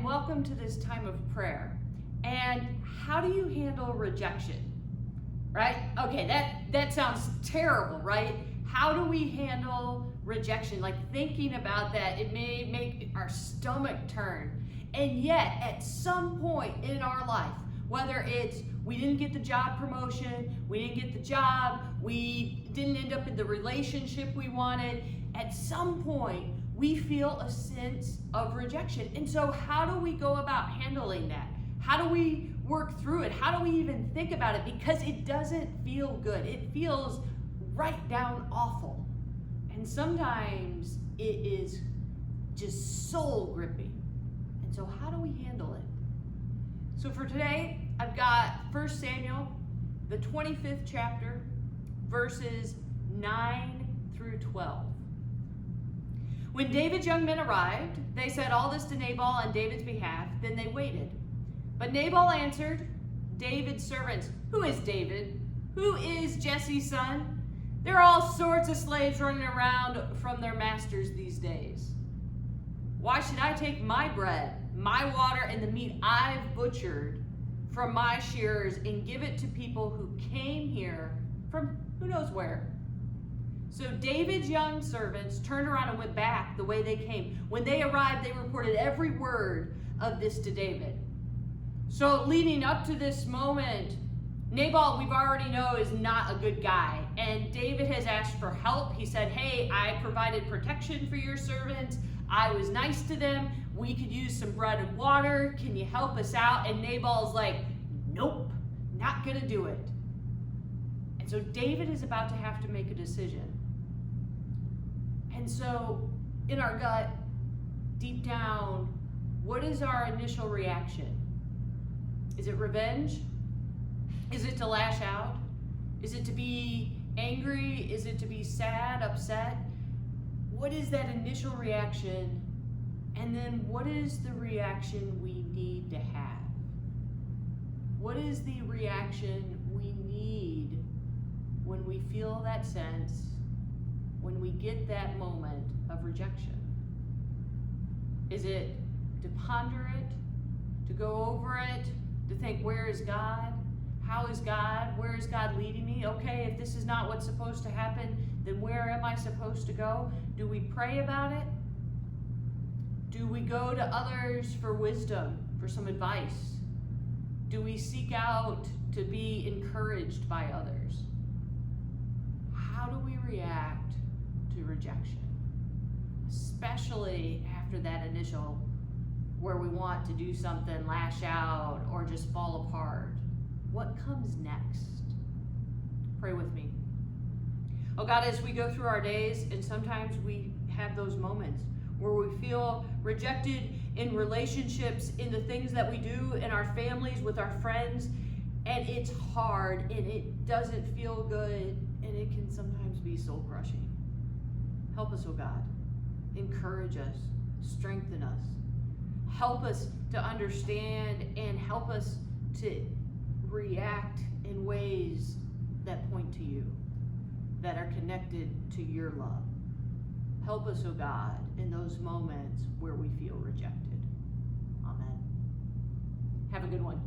and welcome to this time of prayer. And how do you handle rejection? Right? Okay, that sounds terrible, right? How do we handle rejection? Like thinking about that, it may make our stomach turn. And yet, at some point in our life, whether it's we didn't get the job promotion, we didn't get the job, we didn't end up in the relationship we wanted, at some point, we feel a sense of rejection. And so how do we go about handling that? How do we work through it? How do we even think about it? Because it doesn't feel good. It feels right down awful. And sometimes it is just soul gripping. And so how do we handle it? So for today, I've got 1 Samuel, the 25th chapter, verses 9 through 12. When David's young men arrived, they said all this to Nabal on David's behalf. Then they waited. But Nabal answered David's servants, "Who is David? Who is Jesse's son? There are all sorts of slaves running around from their masters these days. Why should I take my bread, my water, and the meat I've butchered from my shearers and give it to people who came here from who knows where?" So David's young servants turned around and went back the way they came. When they arrived, they reported every word of this to David. So leading up to this moment, Nabal, we've already know, is not a good guy. And David has asked for help. He said, "Hey, I provided protection for your servants. I was nice to them. We could use some bread and water. Can you help us out?" And Nabal's like, "Nope, not gonna do it." And so David is about to have to make a decision. And so in our gut, deep down, what is our initial reaction? Is it revenge? Is it to lash out? Is it to be angry? Is it to be sad, upset? What is that initial reaction? And then what is the reaction we need to have? What is the reaction we need when we feel that sense, when we get that moment of rejection? Is it to ponder it, to go over it, to think, where is God? How is God? Where is God leading me? Okay, if this is not what's supposed to happen, then where am I supposed to go? Do we pray about it? Do we go to others for wisdom, for some advice? Do we seek out to be encouraged by others? How do we react to rejection? Especially after that initial where we want to do something, lash out, or just fall apart. What comes next? Pray with me. Oh God, as we go through our days, and sometimes we have those moments where we feel rejected in relationships, in the things that we do, in our families, with our friends, and it's hard, and it doesn't feel good, and it can sometimes be soul-crushing. Help us, oh God. Encourage us. Strengthen us. Help us to understand and help us to react in ways that point to you, that are connected to your love. Help us, oh God, in those moments where we feel rejected. Amen. Have a good one.